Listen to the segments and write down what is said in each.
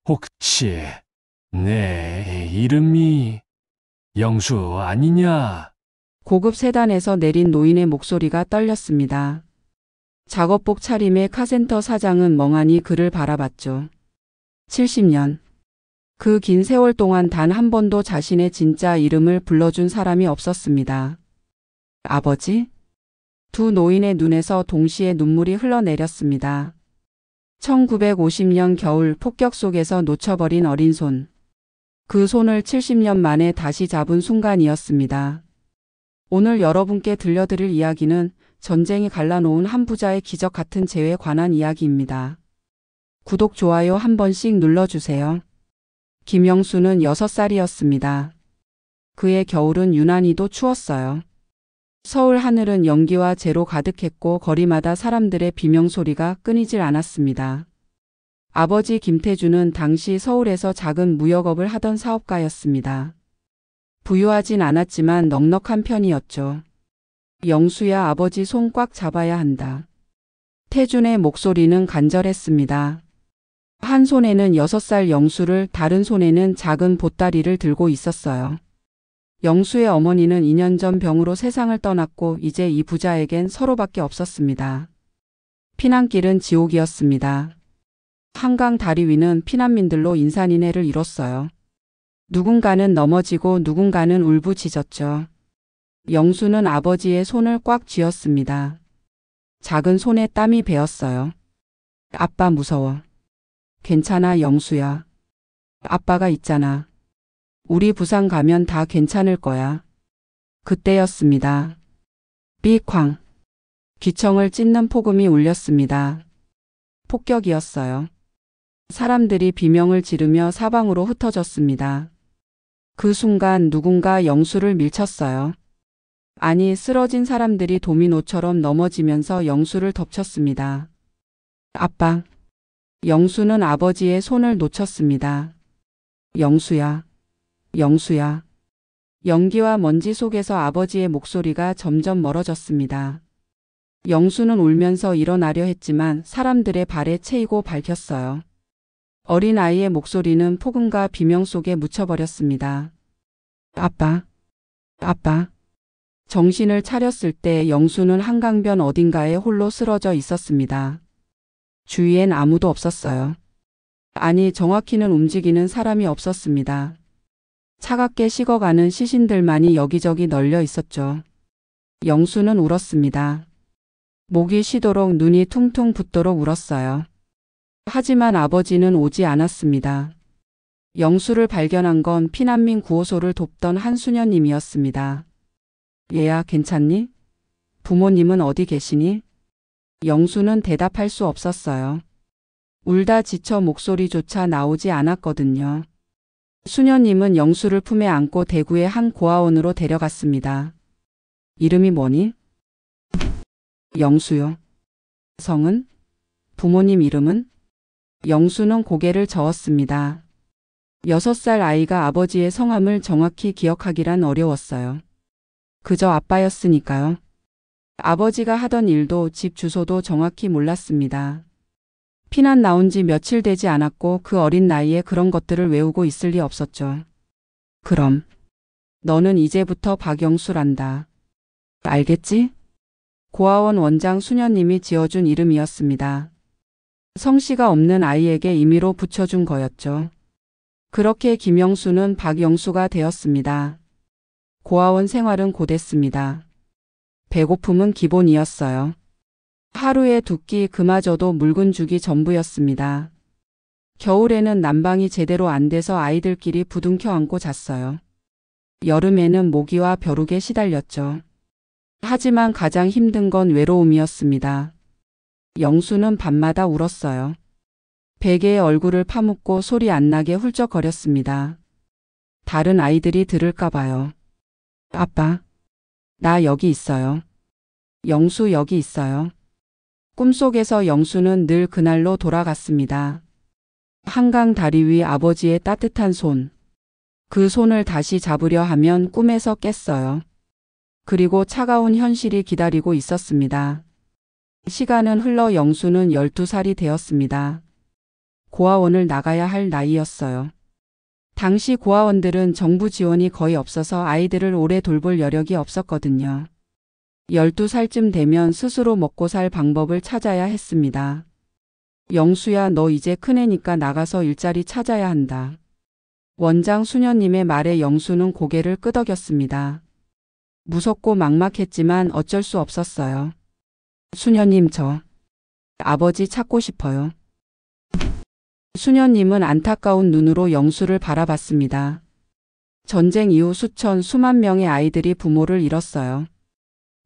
혹시 내 이름이 영수 아니냐? 고급 세단에서 내린 노인의 목소리가 떨렸습니다. 작업복 차림의 카센터 사장은 멍하니 그를 바라봤죠. 70년. 그 긴 세월 동안 단 한 번도 자신의 진짜 이름을 불러준 사람이 없었습니다. 아버지? 두 노인의 눈에서 동시에 눈물이 흘러내렸습니다. 1950년 겨울 폭격 속에서 놓쳐버린 어린 손. 그 손을 70년 만에 다시 잡은 순간이었습니다. 오늘 여러분께 들려드릴 이야기는 전쟁이 갈라놓은 한 부자의 기적 같은 재회에 관한 이야기입니다. 구독, 좋아요 한 번씩 눌러주세요. 김영수는 6살이었습니다. 그의 겨울은 유난히도 추웠어요. 서울 하늘은 연기와 재로 가득했고 거리마다 사람들의 비명소리가 끊이질 않았습니다. 아버지 김태주는 당시 서울에서 작은 무역업을 하던 사업가였습니다. 부유하진 않았지만 넉넉한 편이었죠. 영수야, 아버지 손 꽉 잡아야 한다. 태준의 목소리는 간절했습니다. 한 손에는 6살 영수를, 다른 손에는 작은 보따리를 들고 있었어요. 영수의 어머니는 2년 전 병으로 세상을 떠났고 이제 이 부자에겐 서로밖에 없었습니다. 피난길은 지옥이었습니다. 한강 다리 위는 피난민들로 인산인해를 이뤘어요. 누군가는 넘어지고 누군가는 울부짖었죠. 영수는 아버지의 손을 꽉 쥐었습니다. 작은 손에 땀이 배었어요. 아빠 무서워. 괜찮아, 영수야. 아빠가 있잖아. 우리 부산 가면 다 괜찮을 거야. 그때였습니다. 삐쾅. 귀청을 찢는 폭음이 울렸습니다. 폭격이었어요. 사람들이 비명을 지르며 사방으로 흩어졌습니다. 그 순간 누군가 영수를 밀쳤어요. 아니, 쓰러진 사람들이 도미노처럼 넘어지면서 영수를 덮쳤습니다. 아빠. 영수는 아버지의 손을 놓쳤습니다. 영수야. 영수야. 연기와 먼지 속에서 아버지의 목소리가 점점 멀어졌습니다. 영수는 울면서 일어나려 했지만 사람들의 발에 채이고 밝혔어요. 어린 아이의 목소리는 폭음과 비명 속에 묻혀버렸습니다. 아빠. 아빠. 정신을 차렸을 때 영수는 한강변 어딘가에 홀로 쓰러져 있었습니다. 주위엔 아무도 없었어요. 아니, 정확히는 움직이는 사람이 없었습니다. 차갑게 식어가는 시신들만이 여기저기 널려 있었죠. 영수는 울었습니다. 목이 쉬도록 눈이 퉁퉁 붓도록 울었어요. 하지만 아버지는 오지 않았습니다. 영수를 발견한 건 피난민 구호소를 돕던 한 수녀님이었습니다. 얘야, 괜찮니? 부모님은 어디 계시니? 영수는 대답할 수 없었어요. 울다 지쳐 목소리조차 나오지 않았거든요. 수녀님은 영수를 품에 안고 대구의 한 고아원으로 데려갔습니다. 이름이 뭐니? 영수요. 성은? 부모님 이름은? 영수는 고개를 저었습니다. 6살 아이가 아버지의 성함을 정확히 기억하기란 어려웠어요. 그저 아빠였으니까요. 아버지가 하던 일도 집 주소도 정확히 몰랐습니다. 피난 나온 지 며칠 되지 않았고 그 어린 나이에 그런 것들을 외우고 있을 리 없었죠. 그럼 너는 이제부터 박영수란다. 알겠지? 고아원 원장 수녀님이 지어준 이름이었습니다. 성씨가 없는 아이에게 임의로 붙여준 거였죠. 그렇게 김영수는 박영수가 되었습니다. 고아원 생활은 고됐습니다. 배고픔은 기본이었어요. 하루에 2끼, 그마저도 묽은 죽이 전부였습니다. 겨울에는 난방이 제대로 안 돼서 아이들끼리 부둥켜 안고 잤어요. 여름에는 모기와 벼룩에 시달렸죠. 하지만 가장 힘든 건 외로움이었습니다. 영수는 밤마다 울었어요. 베개에 얼굴을 파묻고 소리 안 나게 훌쩍거렸습니다. 다른 아이들이 들을까 봐요. 아빠, 나 여기 있어요. 영수 여기 있어요. 꿈속에서 영수는 늘 그날로 돌아갔습니다. 한강 다리 위 아버지의 따뜻한 손. 그 손을 다시 잡으려 하면 꿈에서 깼어요. 그리고 차가운 현실이 기다리고 있었습니다. 시간은 흘러 영수는 12살이 되었습니다. 고아원을 나가야 할 나이였어요. 당시 고아원들은 정부 지원이 거의 없어서 아이들을 오래 돌볼 여력이 없었거든요. 12살쯤 되면 스스로 먹고 살 방법을 찾아야 했습니다. 영수야, 너 이제 큰애니까 나가서 일자리 찾아야 한다. 원장 수녀님의 말에 영수는 고개를 끄덕였습니다. 무섭고 막막했지만 어쩔 수 없었어요. 수녀님, 저 아버지 찾고 싶어요. 수녀님은 안타까운 눈으로 영수를 바라봤습니다. 전쟁 이후 수만 명의 아이들이 부모를 잃었어요.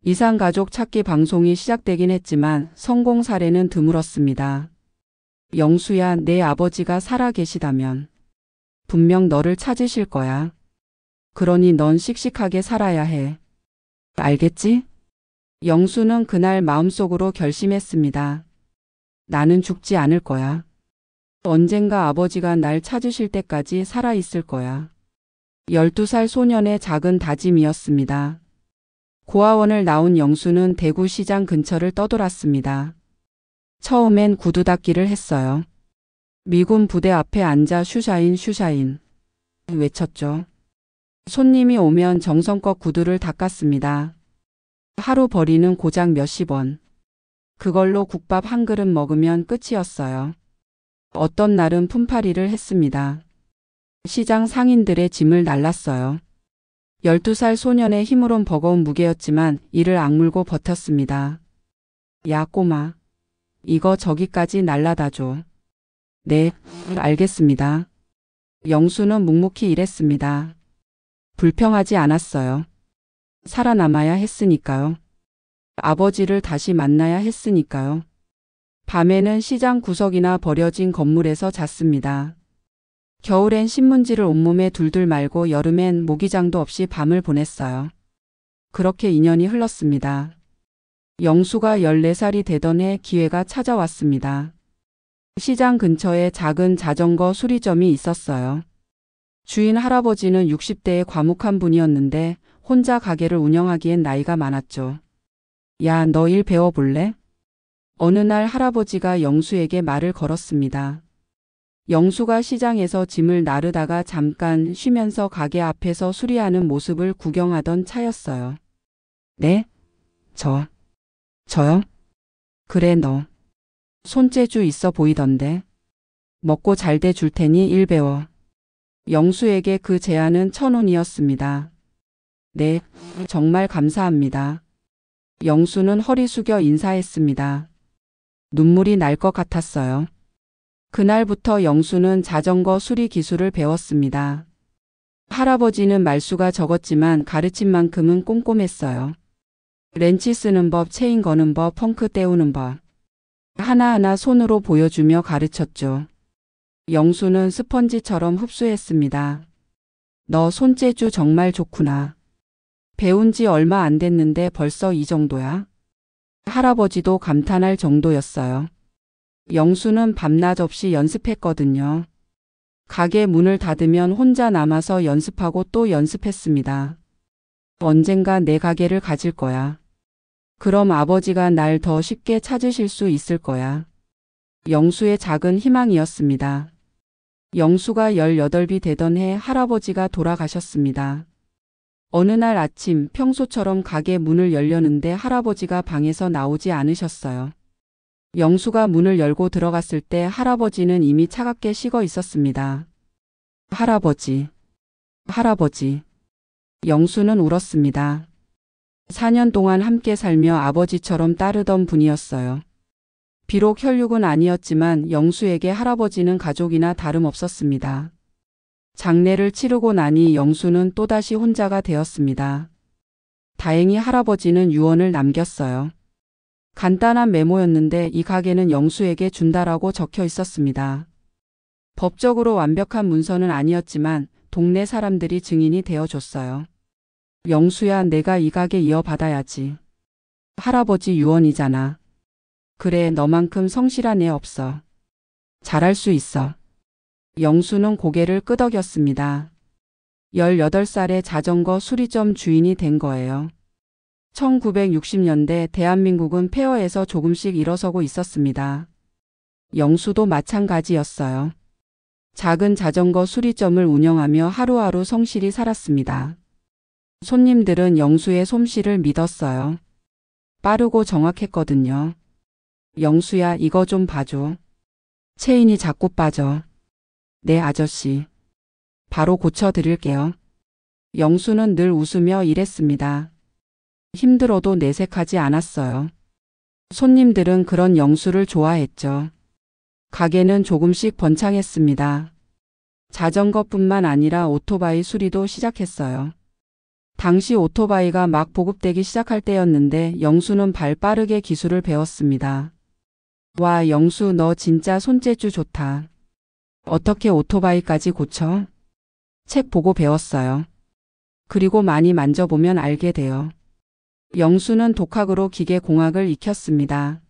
이산가족 찾기 방송이 시작되긴 했지만 성공 사례는 드물었습니다. 영수야, 내 아버지가 살아 계시다면 분명 너를 찾으실 거야. 그러니 넌 씩씩하게 살아야 해. 알겠지? 영수는 그날 마음속으로 결심했습니다. 나는 죽지 않을 거야. 언젠가 아버지가 날 찾으실 때까지 살아있을 거야. 12살 소년의 작은 다짐이었습니다. 고아원을 나온 영수는 대구시장 근처를 떠돌았습니다. 처음엔 구두 닦기를 했어요. 미군 부대 앞에 앉아 슈샤인 외쳤죠. 손님이 오면 정성껏 구두를 닦았습니다. 하루 벌이는 고작 몇십 원. 그걸로 국밥 한 그릇 먹으면 끝이었어요. 어떤 날은 품팔이를 했습니다. 시장 상인들의 짐을 날랐어요. 12살 소년의 힘으론 버거운 무게였지만 이를 악물고 버텼습니다. 야, 꼬마. 이거 저기까지 날라다줘. 네, 알겠습니다. 영수는 묵묵히 일했습니다. 불평하지 않았어요. 살아남아야 했으니까요. 아버지를 다시 만나야 했으니까요. 밤에는 시장 구석이나 버려진 건물에서 잤습니다. 겨울엔 신문지를 온몸에 둘둘 말고 여름엔 모기장도 없이 밤을 보냈어요. 그렇게 2년이 흘렀습니다. 영수가 14살이 되던 해 기회가 찾아왔습니다. 시장 근처에 작은 자전거 수리점이 있었어요. 주인 할아버지는 60대의 과묵한 분이었는데 혼자 가게를 운영하기엔 나이가 많았죠. 야, 너 일 배워볼래? 어느 날 할아버지가 영수에게 말을 걸었습니다. 영수가 시장에서 짐을 나르다가 잠깐 쉬면서 가게 앞에서 수리하는 모습을 구경하던 차였어요. 네? 저요? 그래, 너. 손재주 있어 보이던데. 먹고 잘 돼 줄 테니 일 배워. 영수에게 그 제안은 천운이었습니다. 네, 정말 감사합니다. 영수는 허리 숙여 인사했습니다. 눈물이 날 것 같았어요. 그날부터 영수는 자전거 수리 기술을 배웠습니다. 할아버지는 말수가 적었지만 가르친 만큼은 꼼꼼했어요. 렌치 쓰는 법, 체인 거는 법, 펑크 떼우는 법. 하나하나 손으로 보여주며 가르쳤죠. 영수는 스펀지처럼 흡수했습니다. 너 손재주 정말 좋구나. 배운 지 얼마 안 됐는데 벌써 이 정도야? 할아버지도 감탄할 정도였어요. 영수는 밤낮 없이 연습했거든요. 가게 문을 닫으면 혼자 남아서 연습하고 또 연습했습니다. 언젠가 내 가게를 가질 거야. 그럼 아버지가 날 더 쉽게 찾으실 수 있을 거야. 영수의 작은 희망이었습니다. 영수가 18이 되던 해 할아버지가 돌아가셨습니다. 어느 날 아침 평소처럼 가게 문을 열려는데 할아버지가 방에서 나오지 않으셨어요. 영수가 문을 열고 들어갔을 때 할아버지는 이미 차갑게 식어 있었습니다. 할아버지. 영수는 울었습니다. 4년 동안 함께 살며 아버지처럼 따르던 분이었어요. 비록 혈육은 아니었지만 영수에게 할아버지는 가족이나 다름없었습니다. 장례를 치르고 나니 영수는 또다시 혼자가 되었습니다. 다행히 할아버지는 유언을 남겼어요. 간단한 메모였는데 이 가게는 영수에게 준다라고 적혀 있었습니다. 법적으로 완벽한 문서는 아니었지만 동네 사람들이 증인이 되어줬어요. 영수야, 내가 이 가게 이어받아야지. 할아버지 유언이잖아. 그래, 너만큼 성실한 애 없어. 잘할 수 있어. 영수는 고개를 끄덕였습니다. 18살에 자전거 수리점 주인이 된 거예요. 1960년대 대한민국은 폐허에서 조금씩 일어서고 있었습니다. 영수도 마찬가지였어요. 작은 자전거 수리점을 운영하며 하루하루 성실히 살았습니다. 손님들은 영수의 솜씨를 믿었어요. 빠르고 정확했거든요. 영수야, 이거 좀 봐줘. 체인이 자꾸 빠져. 네, 아저씨. 바로 고쳐드릴게요. 영수는 늘 웃으며 일했습니다. 힘들어도 내색하지 않았어요. 손님들은 그런 영수를 좋아했죠. 가게는 조금씩 번창했습니다. 자전거뿐만 아니라 오토바이 수리도 시작했어요. 당시 오토바이가 막 보급되기 시작할 때였는데 영수는 발 빠르게 기술을 배웠습니다. 와, 영수 너 진짜 손재주 좋다. 어떻게 오토바이까지 고쳐? 책 보고 배웠어요. 그리고 많이 만져보면 알게 돼요. 영수는 독학으로 기계공학을 익혔습니다.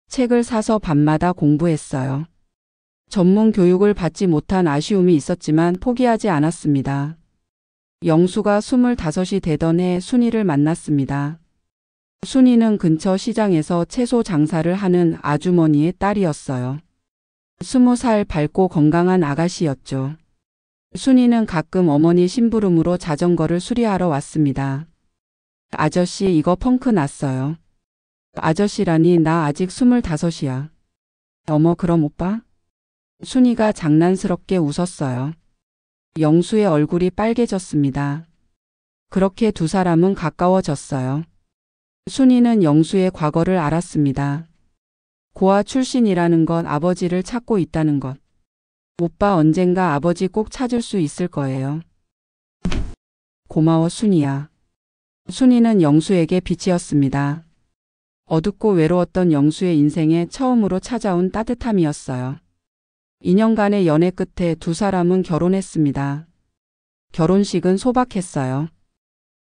책을 사서 밤마다 공부했어요. 전문 교육을 받지 못한 아쉬움이 있었지만 포기하지 않았습니다. 영수가 25이 되던 해 순이를 만났습니다. 순이는 근처 시장에서 채소 장사를 하는 아주머니의 딸이었어요. 20살 밝고 건강한 아가씨였죠. 순이는 가끔 어머니 심부름으로 자전거를 수리하러 왔습니다. 아저씨, 이거 펑크 났어요. 아저씨라니, 나 아직 25이야. 어머, 그럼 오빠? 순이가 장난스럽게 웃었어요. 영수의 얼굴이 빨개졌습니다. 그렇게 두 사람은 가까워졌어요. 순이는 영수의 과거를 알았습니다. 고아 출신이라는 것, 아버지를 찾고 있다는 것. 오빠 언젠가 아버지 꼭 찾을 수 있을 거예요. 고마워, 순이야. 순이는 영수에게 빛이었습니다. 어둡고 외로웠던 영수의 인생에 처음으로 찾아온 따뜻함이었어요. 2년간의 연애 끝에 두 사람은 결혼했습니다. 결혼식은 소박했어요.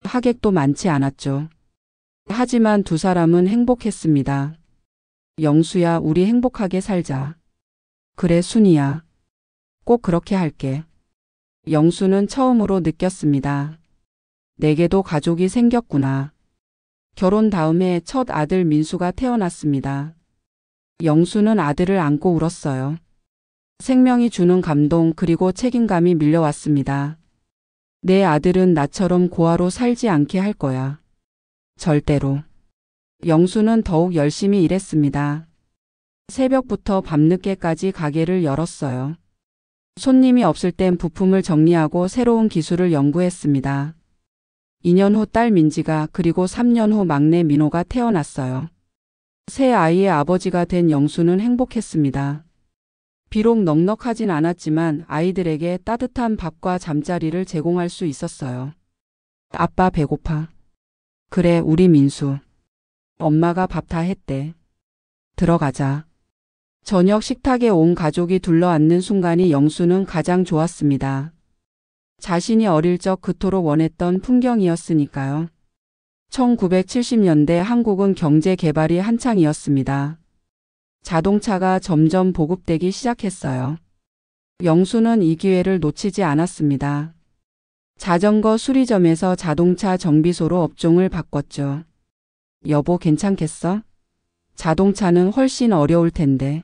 하객도 많지 않았죠. 하지만 두 사람은 행복했습니다. 영수야, 우리 행복하게 살자. 그래, 순이야. 꼭 그렇게 할게. 영수는 처음으로 느꼈습니다. 내게도 가족이 생겼구나. 결혼 다음에 첫 아들 민수가 태어났습니다. 영수는 아들을 안고 울었어요. 생명이 주는 감동 그리고 책임감이 밀려왔습니다. 내 아들은 나처럼 고아로 살지 않게 할 거야. 절대로. 영수는 더욱 열심히 일했습니다. 새벽부터 밤늦게까지 가게를 열었어요. 손님이 없을 땐 부품을 정리하고 새로운 기술을 연구했습니다. 2년 후 딸 민지가, 그리고 3년 후 막내 민호가 태어났어요. 새 아이의 아버지가 된 영수는 행복했습니다. 비록 넉넉하진 않았지만 아이들에게 따뜻한 밥과 잠자리를 제공할 수 있었어요. 아빠 배고파. 그래, 우리 민수. 엄마가 밥 다 했대. 들어가자. 저녁 식탁에 온 가족이 둘러앉는 순간이 영수는 가장 좋았습니다. 자신이 어릴 적 그토록 원했던 풍경이었으니까요. 1970년대 한국은 경제 개발이 한창이었습니다. 자동차가 점점 보급되기 시작했어요. 영수는 이 기회를 놓치지 않았습니다. 자전거 수리점에서 자동차 정비소로 업종을 바꿨죠. 여보, 괜찮겠어? 자동차는 훨씬 어려울 텐데.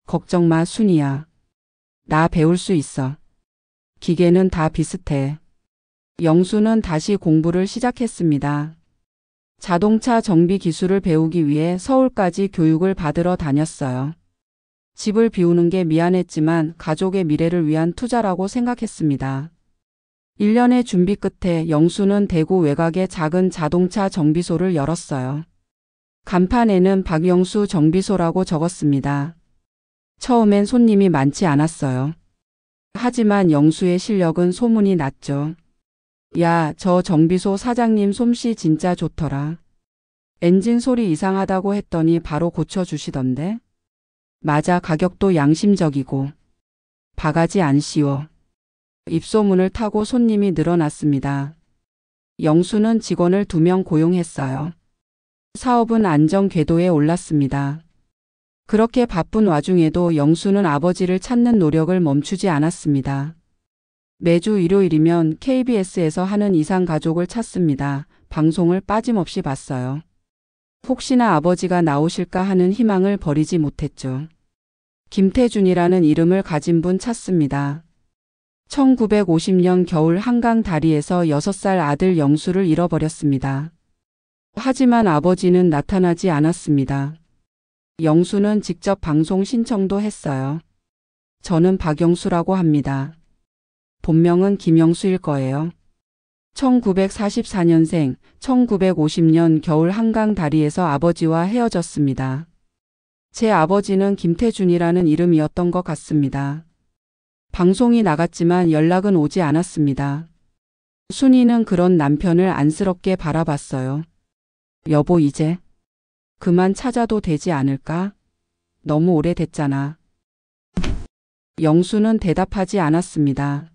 걱정 마, 순이야. 나 배울 수 있어. 기계는 다 비슷해. 영수는 다시 공부를 시작했습니다. 자동차 정비 기술을 배우기 위해 서울까지 교육을 받으러 다녔어요. 집을 비우는 게 미안했지만 가족의 미래를 위한 투자라고 생각했습니다. 1년의 준비 끝에 영수는 대구 외곽에 작은 자동차 정비소를 열었어요. 간판에는 박영수 정비소라고 적었습니다. 처음엔 손님이 많지 않았어요. 하지만 영수의 실력은 소문이 났죠. 야, 저 정비소 사장님 솜씨 진짜 좋더라. 엔진 소리 이상하다고 했더니 바로 고쳐주시던데. 맞아, 가격도 양심적이고. 바가지 안 씌워. 입소문을 타고 손님이 늘어났습니다. 영수는 직원을 2명 고용했어요. 사업은 안정 궤도에 올랐습니다. 그렇게 바쁜 와중에도 영수는 아버지를 찾는 노력을 멈추지 않았습니다. 매주 일요일이면 KBS에서 하는 이상 가족을 찾습니다. 방송을 빠짐없이 봤어요. 혹시나 아버지가 나오실까 하는 희망을 버리지 못했죠. 김태준이라는 이름을 가진 분 찾습니다. 1950년 겨울 한강 다리에서 6살 아들 영수를 잃어버렸습니다. 하지만 아버지는 나타나지 않았습니다. 영수는 직접 방송 신청도 했어요. 저는 박영수라고 합니다. 본명은 김영수일 거예요. 1944년생, 1950년 겨울 한강 다리에서 아버지와 헤어졌습니다. 제 아버지는 김태준이라는 이름이었던 것 같습니다. 방송이 나갔지만 연락은 오지 않았습니다. 순이는 그런 남편을 안쓰럽게 바라봤어요. 여보, 이제 그만 찾아도 되지 않을까? 너무 오래됐잖아. 영수는 대답하지 않았습니다.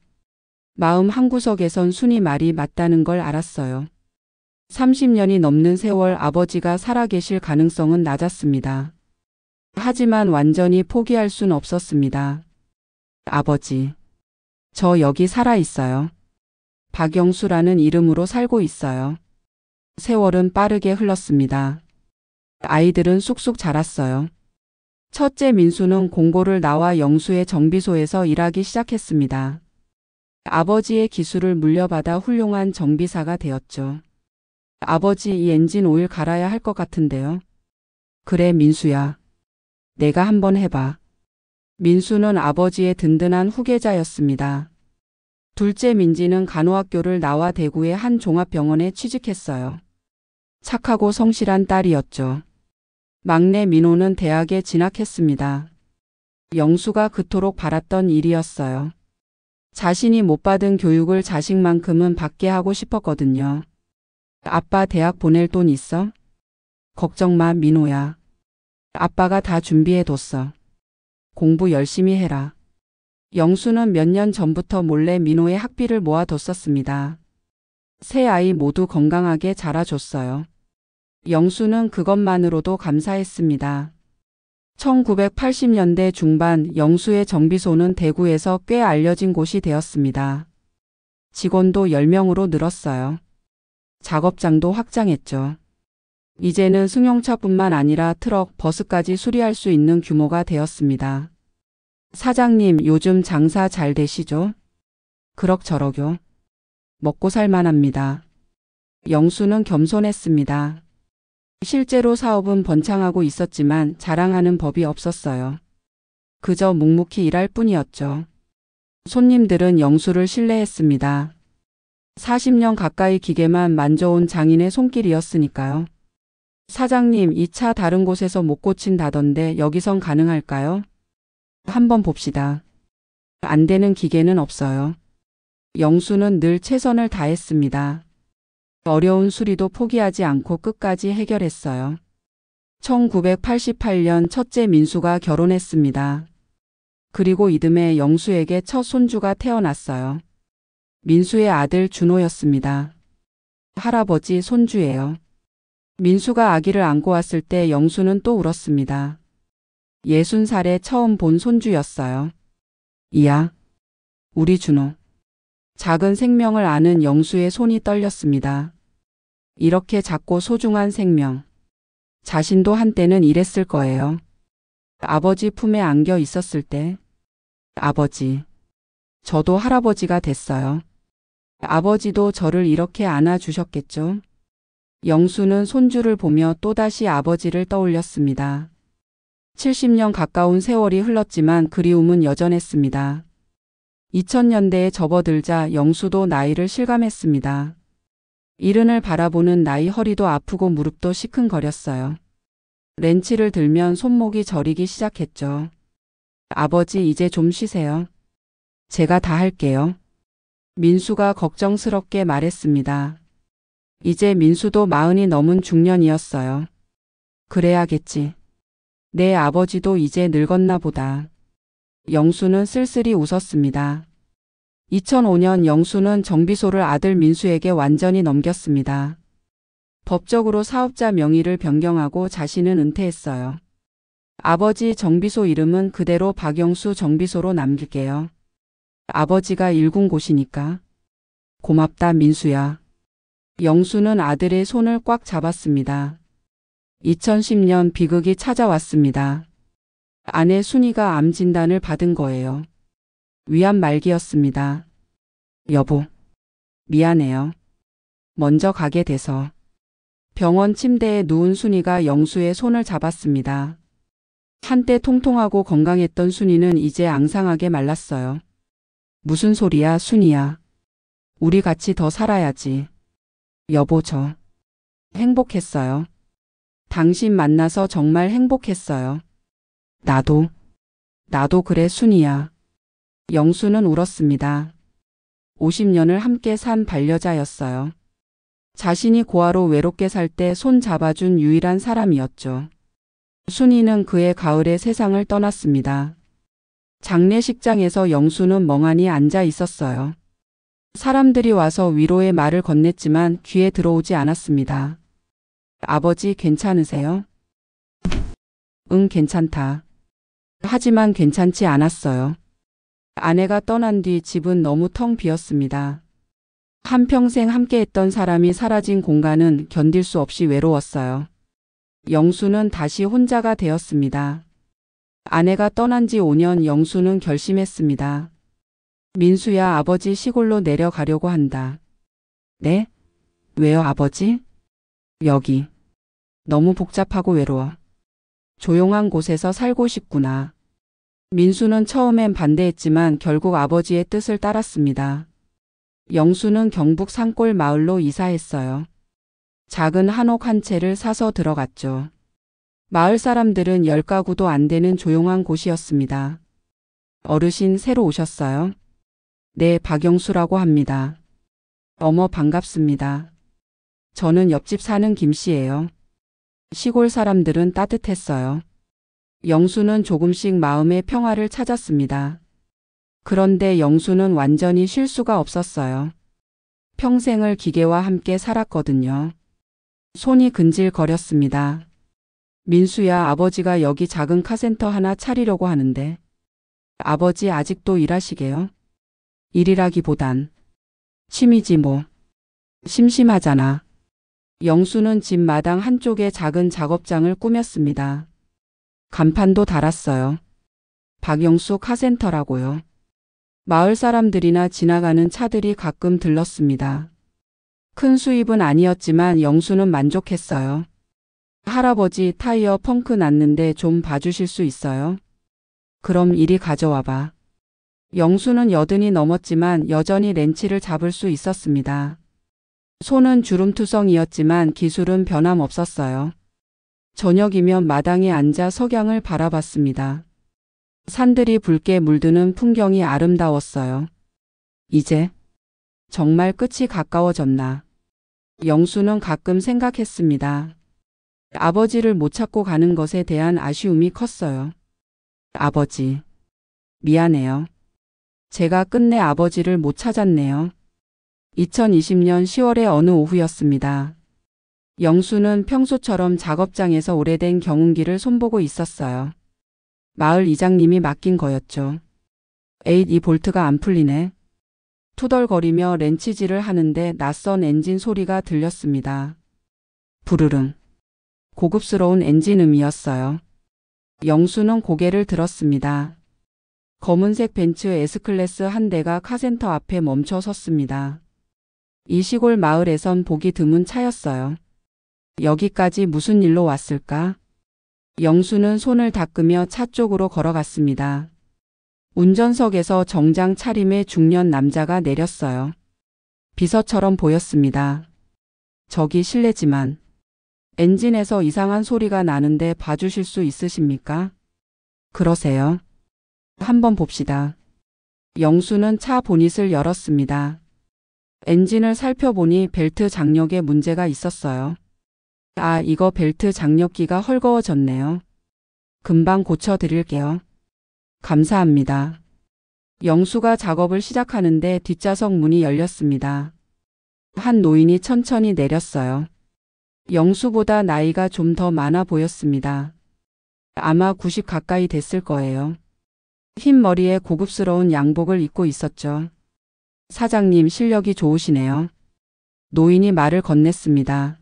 마음 한구석에선 순이 말이 맞다는 걸 알았어요. 30년이 넘는 세월 아버지가 살아계실 가능성은 낮았습니다. 하지만 완전히 포기할 순 없었습니다. 아버지, 저 여기 살아 있어요. 박영수라는 이름으로 살고 있어요. 세월은 빠르게 흘렀습니다. 아이들은 쑥쑥 자랐어요. 첫째 민수는 공고를 나와 영수의 정비소에서 일하기 시작했습니다. 아버지의 기술을 물려받아 훌륭한 정비사가 되었죠. 아버지, 이 엔진 오일 갈아야 할 것 같은데요. 그래, 민수야. 내가 한번 해봐. 민수는 아버지의 든든한 후계자였습니다. 둘째 민지는 간호학교를 나와 대구의 한 종합병원에 취직했어요. 착하고 성실한 딸이었죠. 막내 민호는 대학에 진학했습니다. 영수가 그토록 바랐던 일이었어요. 자신이 못 받은 교육을 자식만큼은 받게 하고 싶었거든요. 아빠 대학 보낼 돈 있어? 걱정 마, 민호야. 아빠가 다 준비해뒀어. 공부 열심히 해라. 영수는 몇 년 전부터 몰래 민호의 학비를 모아뒀었습니다. 세 아이 모두 건강하게 자라줬어요. 영수는 그것만으로도 감사했습니다. 1980년대 중반 영수의 정비소는 대구에서 꽤 알려진 곳이 되었습니다. 직원도 10명으로 늘었어요. 작업장도 확장했죠. 이제는 승용차뿐만 아니라 트럭, 버스까지 수리할 수 있는 규모가 되었습니다. 사장님, 요즘 장사 잘 되시죠? 그럭저럭요. 먹고 살만합니다. 영수는 겸손했습니다. 실제로 사업은 번창하고 있었지만 자랑하는 법이 없었어요. 그저 묵묵히 일할 뿐이었죠. 손님들은 영수를 신뢰했습니다. 40년 가까이 기계만 만져온 장인의 손길이었으니까요. 사장님, 이 차 다른 곳에서 못 고친다던데 여기선 가능할까요? 한번 봅시다. 안 되는 기계는 없어요. 영수는 늘 최선을 다했습니다. 어려운 수리도 포기하지 않고 끝까지 해결했어요. 1988년 첫째 민수가 결혼했습니다. 그리고 이듬해 영수에게 첫 손주가 태어났어요. 민수의 아들 준호였습니다. 할아버지, 손주예요. 민수가 아기를 안고 왔을 때 영수는 또 울었습니다. 60살에 처음 본 손주였어요. 이야, 우리 준호. 작은 생명을 아는 영수의 손이 떨렸습니다. 이렇게 작고 소중한 생명. 자신도 한때는 이랬을 거예요. 아버지 품에 안겨 있었을 때. 아버지. 저도 할아버지가 됐어요. 아버지도 저를 이렇게 안아주셨겠죠? 영수는 손주를 보며 또다시 아버지를 떠올렸습니다. 70년 가까운 세월이 흘렀지만 그리움은 여전했습니다. 2000년대에 접어들자 영수도 나이를 실감했습니다. 이른을 바라보는 나이, 허리도 아프고 무릎도 시큰거렸어요. 렌치를 들면 손목이 저리기 시작했죠. 아버지, 이제 좀 쉬세요. 제가 다 할게요. 민수가 걱정스럽게 말했습니다. 이제 민수도 40이 넘은 중년이었어요. 그래야겠지. 내 아버지도 이제 늙었나 보다. 영수는 쓸쓸히 웃었습니다. 2005년 영수는 정비소를 아들 민수에게 완전히 넘겼습니다. 법적으로 사업자 명의를 변경하고 자신은 은퇴했어요. 아버지 정비소 이름은 그대로 박영수 정비소로 남길게요. 아버지가 일군 곳이니까. 고맙다, 민수야. 영수는 아들의 손을 꽉 잡았습니다. 2010년 비극이 찾아왔습니다. 아내 순이가 암 진단을 받은 거예요. 위암 말기였습니다. 여보, 미안해요. 먼저 가게 돼서. 병원 침대에 누운 순이가 영수의 손을 잡았습니다. 한때 통통하고 건강했던 순이는 이제 앙상하게 말랐어요. 무슨 소리야, 순이야. 우리 같이 더 살아야지. 여보, 저 행복했어요. 당신 만나서 정말 행복했어요. 나도 그래, 순이야. 영수는 울었습니다. 50년을 함께 산 반려자였어요. 자신이 고아로 외롭게 살 때 손 잡아준 유일한 사람이었죠. 순이는 그해 가을에 세상을 떠났습니다. 장례식장에서 영수는 멍하니 앉아 있었어요. 사람들이 와서 위로의 말을 건넸지만 귀에 들어오지 않았습니다. 아버지 괜찮으세요? 응, 괜찮다. 하지만 괜찮지 않았어요. 아내가 떠난 뒤 집은 너무 텅 비었습니다. 한평생 함께했던 사람이 사라진 공간은 견딜 수 없이 외로웠어요. 영수는 다시 혼자가 되었습니다. 아내가 떠난 지 5년 영수는 결심했습니다. 민수야, 아버지 시골로 내려가려고 한다. 네? 왜요, 아버지? 여기. 너무 복잡하고 외로워. 조용한 곳에서 살고 싶구나. 민수는 처음엔 반대했지만 결국 아버지의 뜻을 따랐습니다. 영수는 경북 산골 마을로 이사했어요. 작은 한옥 한 채를 사서 들어갔죠. 마을 사람들은 10가구도 안 되는 조용한 곳이었습니다. 어르신 새로 오셨어요? 네, 박영수라고 합니다. 어머, 반갑습니다. 저는 옆집 사는 김씨예요. 시골 사람들은 따뜻했어요. 영수는 조금씩 마음의 평화를 찾았습니다. 그런데 영수는 완전히 쉴 수가 없었어요. 평생을 기계와 함께 살았거든요. 손이 근질거렸습니다. 민수야, 아버지가 여기 작은 카센터 하나 차리려고 하는데. 아버지 아직도 일하시게요? 일이라기보단 취미지 뭐. 심심하잖아. 영수는 집 마당 한쪽에 작은 작업장을 꾸몄습니다. 간판도 달았어요. 박영수 카센터라고요. 마을 사람들이나 지나가는 차들이 가끔 들렀습니다. 큰 수입은 아니었지만 영수는 만족했어요. 할아버지 타이어 펑크 났는데 좀 봐주실 수 있어요? 그럼 이리 가져와봐. 영수는 80이 넘었지만 여전히 렌치를 잡을 수 있었습니다. 손은 주름투성이었지만 기술은 변함없었어요. 저녁이면 마당에 앉아 석양을 바라봤습니다. 산들이 붉게 물드는 풍경이 아름다웠어요. 이제 정말 끝이 가까워졌나. 영수는 가끔 생각했습니다. 아버지를 못 찾고 가는 것에 대한 아쉬움이 컸어요. 아버지, 미안해요. 제가 끝내 아버지를 못 찾았네요. 2020년 10월의 어느 오후였습니다. 영수는 평소처럼 작업장에서 오래된 경운기를 손보고 있었어요. 마을 이장님이 맡긴 거였죠. 에잇, 이 볼트가 안 풀리네. 투덜거리며 렌치질을 하는데 낯선 엔진 소리가 들렸습니다. 부르릉. 고급스러운 엔진음이었어요. 영수는 고개를 들었습니다. 검은색 벤츠 S클래스 한 대가 카센터 앞에 멈춰 섰습니다. 이 시골 마을에선 보기 드문 차였어요. 여기까지 무슨 일로 왔을까? 영수는 손을 닦으며 차 쪽으로 걸어갔습니다. 운전석에서 정장 차림의 중년 남자가 내렸어요. 비서처럼 보였습니다. 저기 실례지만 엔진에서 이상한 소리가 나는데 봐주실 수 있으십니까? 그러세요? 한번 봅시다. 영수는 차 보닛을 열었습니다. 엔진을 살펴보니 벨트 장력에 문제가 있었어요. 아, 이거 벨트 장력기가 헐거워졌네요. 금방 고쳐드릴게요. 감사합니다. 영수가 작업을 시작하는데 뒷좌석 문이 열렸습니다. 한 노인이 천천히 내렸어요. 영수보다 나이가 좀 더 많아 보였습니다. 아마 90 가까이 됐을 거예요. 흰 머리에 고급스러운 양복을 입고 있었죠. 사장님, 실력이 좋으시네요. 노인이 말을 건넸습니다.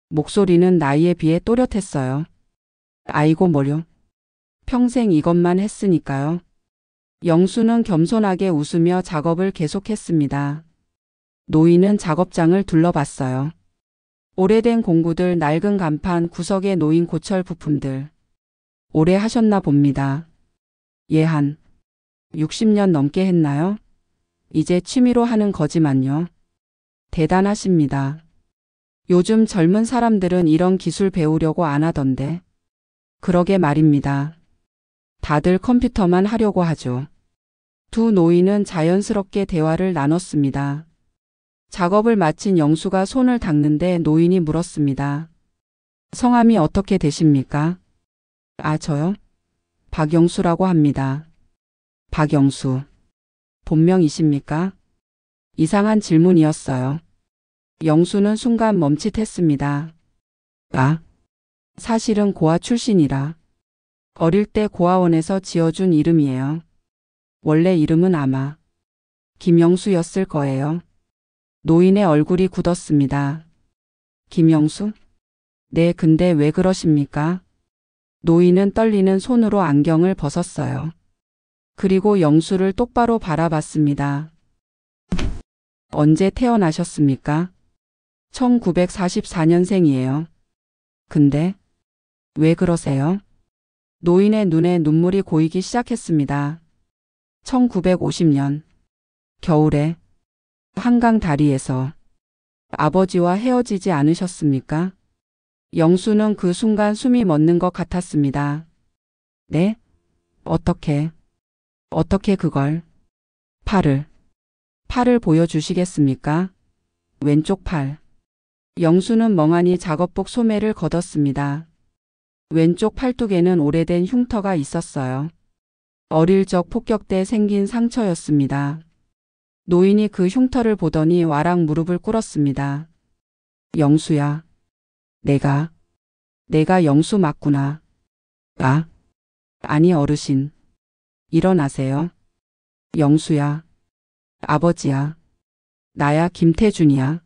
목소리는 나이에 비해 또렷했어요. 아이고, 뭐려. 평생 이것만 했으니까요. 영수는 겸손하게 웃으며 작업을 계속했습니다. 노인은 작업장을 둘러봤어요. 오래된 공구들, 낡은 간판, 구석에 놓인 고철 부품들. 오래 하셨나 봅니다. 예, 한 60년 넘게 했나요? 이제 취미로 하는 거지만요. 대단하십니다. 요즘 젊은 사람들은 이런 기술 배우려고 안 하던데. 그러게 말입니다. 다들 컴퓨터만 하려고 하죠. 두 노인은 자연스럽게 대화를 나눴습니다. 작업을 마친 영수가 손을 닦는데 노인이 물었습니다. 성함이 어떻게 되십니까? 아, 저요? 박영수라고 합니다. 박영수. 본명이십니까? 이상한 질문이었어요. 영수는 순간 멈칫했습니다. 아, 사실은 고아 출신이라. 어릴 때 고아원에서 지어준 이름이에요. 원래 이름은 아마 김영수였을 거예요. 노인의 얼굴이 굳었습니다. 김영수? 네, 근데 왜 그러십니까? 노인은 떨리는 손으로 안경을 벗었어요. 그리고 영수를 똑바로 바라봤습니다. 언제 태어나셨습니까? 1944년생이에요. 근데 왜 그러세요? 노인의 눈에 눈물이 고이기 시작했습니다. 1950년 겨울에 한강 다리에서 아버지와 헤어지지 않으셨습니까? 영수는 그 순간 숨이 멎는 것 같았습니다. 네? 어떻게 그걸? 팔을 보여주시겠습니까? 왼쪽 팔. 영수는 멍하니 작업복 소매를 걷었습니다. 왼쪽 팔뚝에는 오래된 흉터가 있었어요. 어릴 적 폭격 때 생긴 상처였습니다. 노인이 그 흉터를 보더니 와락 무릎을 꿇었습니다. 영수야. 내가 영수 맞구나. 아, 아니 어르신. 일어나세요. 영수야. 아버지야. 나야 김태준이야.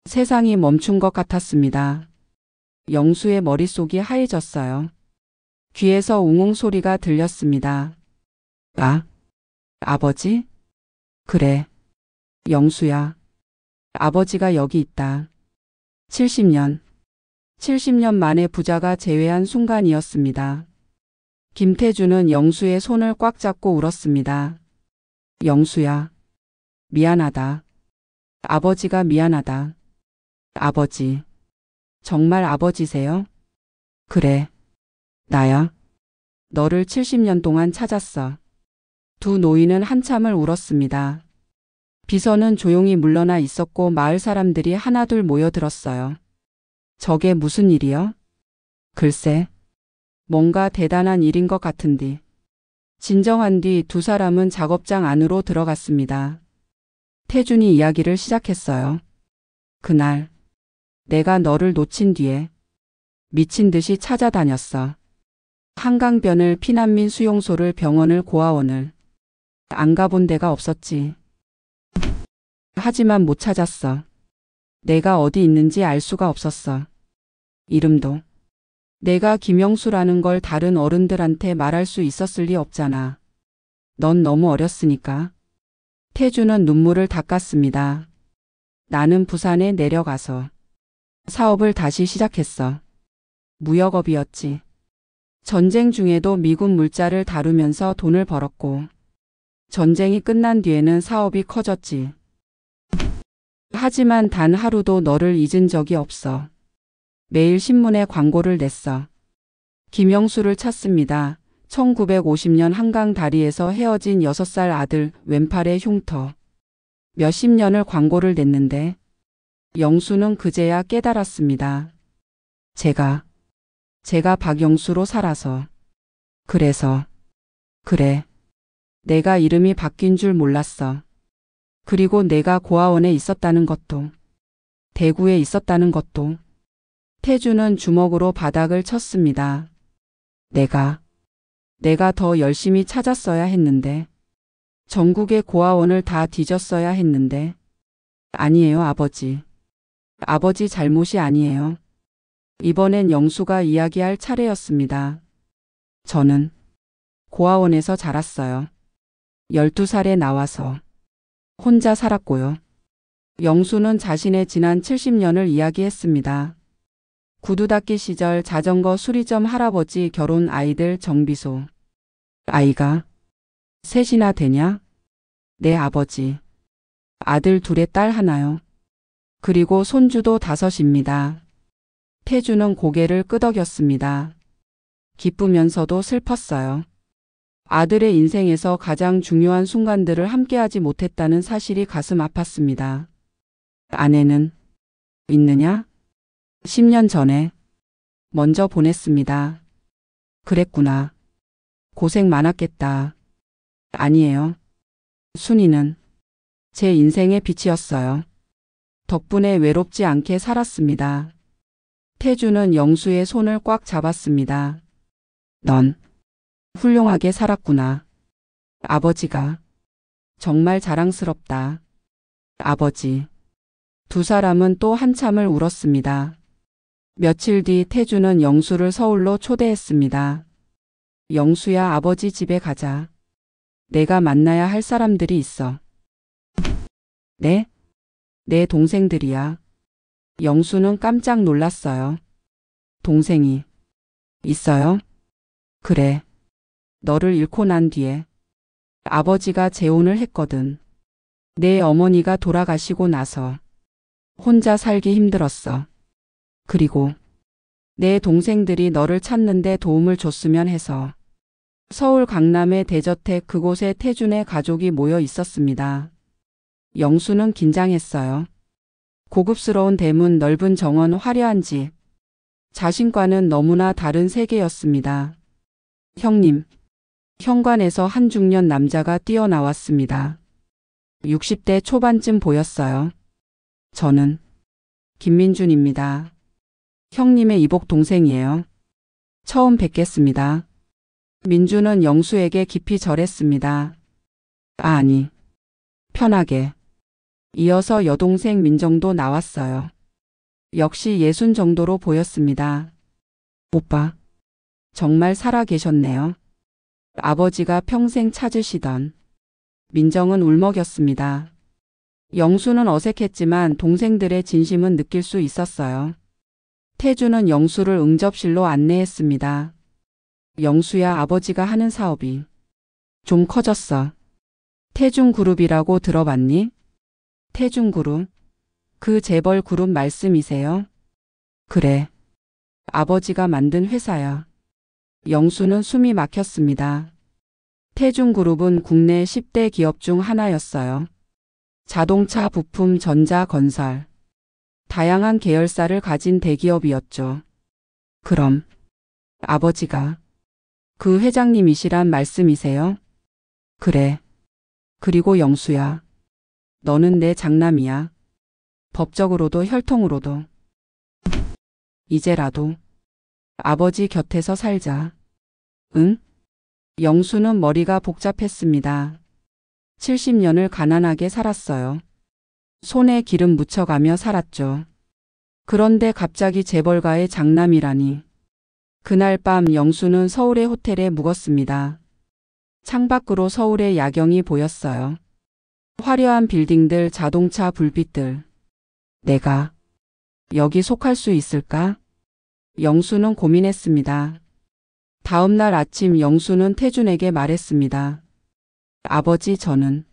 세상이 멈춘 것 같았습니다. 영수의 머릿속이 하얘졌어요. 귀에서 웅웅 소리가 들렸습니다. 아, 아버지? 그래. 영수야. 아버지가 여기 있다. 70년 만에 부자가 재회한 순간이었습니다. 김태준은 영수의 손을 꽉 잡고 울었습니다. 영수야. 미안하다. 아버지가 미안하다. 아버지. 정말 아버지세요? 그래. 나야. 너를 70년 동안 찾았어. 두 노인은 한참을 울었습니다. 비서는 조용히 물러나 있었고 마을 사람들이 하나둘 모여들었어요. 저게 무슨 일이요? 글쎄. 뭔가 대단한 일인 것 같은디. 진정한 뒤 두 사람은 작업장 안으로 들어갔습니다. 태준이 이야기를 시작했어요. 그날 내가 너를 놓친 뒤에 미친 듯이 찾아다녔어. 한강변을, 피난민 수용소를, 병원을, 고아원을. 안 가본 데가 없었지. 하지만 못 찾았어. 내가 어디 있는지 알 수가 없었어. 이름도. 내가 김영수라는 걸 다른 어른들한테 말할 수 있었을 리 없잖아. 넌 너무 어렸으니까. 태주는 눈물을 닦았습니다. 나는 부산에 내려가서 사업을 다시 시작했어. 무역업이었지. 전쟁 중에도 미군 물자를 다루면서 돈을 벌었고, 전쟁이 끝난 뒤에는 사업이 커졌지. 하지만 단 하루도 너를 잊은 적이 없어. 매일 신문에 광고를 냈어. 김영수를 찾습니다. 1950년 한강 다리에서 헤어진 6살 아들, 왼팔의 흉터. 몇십 년을 광고를 냈는데 영수는 그제야 깨달았습니다. 제가 박영수로 살아서. 그래서. 그래. 내가 이름이 바뀐 줄 몰랐어. 그리고 내가 고아원에 있었다는 것도. 대구에 있었다는 것도. 태주는 주먹으로 바닥을 쳤습니다. 내가 더 열심히 찾았어야 했는데. 전국의 고아원을 다 뒤졌어야 했는데. 아니에요, 아버지. 아버지 잘못이 아니에요. 이번엔 영수가 이야기할 차례였습니다. 저는 고아원에서 자랐어요. 12살에 나와서 혼자 살았고요. 영수는 자신의 지난 70년을 이야기했습니다. 구두 닦기 시절, 자전거 수리점 할아버지, 결혼, 아이들, 정비소. 아이가 셋이나 되냐? 내 아버지. 아들 둘에 딸 하나요. 그리고 손주도 5입니다. 태주는 고개를 끄덕였습니다. 기쁘면서도 슬펐어요. 아들의 인생에서 가장 중요한 순간들을 함께하지 못했다는 사실이 가슴 아팠습니다. 아내는 있느냐? 10년 전에 먼저 보냈습니다. 그랬구나. 고생 많았겠다. 아니에요. 순이는 제 인생의 빛이었어요. 덕분에 외롭지 않게 살았습니다. 태주는 영수의 손을 꽉 잡았습니다. 넌 훌륭하게 살았구나. 아버지가 정말 자랑스럽다. 아버지. 두 사람은 또 한참을 울었습니다. 며칠 뒤 태주는 영수를 서울로 초대했습니다. 영수야, 아버지 집에 가자. 내가 만나야 할 사람들이 있어. 네? 내 동생들이야. 영수는 깜짝 놀랐어요. 동생이 있어요? 그래. 너를 잃고 난 뒤에 아버지가 재혼을 했거든. 내 어머니가 돌아가시고 나서 혼자 살기 힘들었어. 그리고 내 동생들이 너를 찾는데 도움을 줬으면 해서 서울 강남의 대저택, 그곳에 태준의 가족이 모여 있었습니다. 영수는 긴장했어요. 고급스러운 대문, 넓은 정원, 화려한 집. 자신과는 너무나 다른 세계였습니다. 형님. 현관에서 한 중년 남자가 뛰어나왔습니다. 60대 초반쯤 보였어요. 저는 김민준입니다. 형님의 이복 동생이에요. 처음 뵙겠습니다. 민준은 영수에게 깊이 절했습니다. 아니, 편하게. 이어서 여동생 민정도 나왔어요. 역시 60 정도로 보였습니다. 오빠, 정말 살아 계셨네요. 아버지가 평생 찾으시던. 민정은 울먹였습니다. 영수는 어색했지만 동생들의 진심은 느낄 수 있었어요. 태주는 영수를 응접실로 안내했습니다. 영수야, 아버지가 하는 사업이 좀 커졌어. 태중그룹이라고 들어봤니? 태중그룹? 그 재벌 그룹 말씀이세요? 그래. 아버지가 만든 회사야. 영수는 숨이 막혔습니다. 태중그룹은 국내 10대 기업 중 하나였어요. 자동차, 부품, 전자, 건설. 다양한 계열사를 가진 대기업이었죠. 그럼 아버지가 그 회장님이시란 말씀이세요? 그래. 그리고 영수야. 너는 내 장남이야. 법적으로도 혈통으로도. 이제라도 아버지 곁에서 살자. 응? 영수는 머리가 복잡했습니다. 70년을 가난하게 살았어요. 손에 기름 묻혀가며 살았죠. 그런데 갑자기 재벌가의 장남이라니. 그날 밤 영수는 서울의 호텔에 묵었습니다. 창밖으로 서울의 야경이 보였어요. 화려한 빌딩들, 자동차, 불빛들. 내가 여기 속할 수 있을까? 영수는 고민했습니다. 다음 날 아침 영수는 태준에게 말했습니다. 아버지, 저는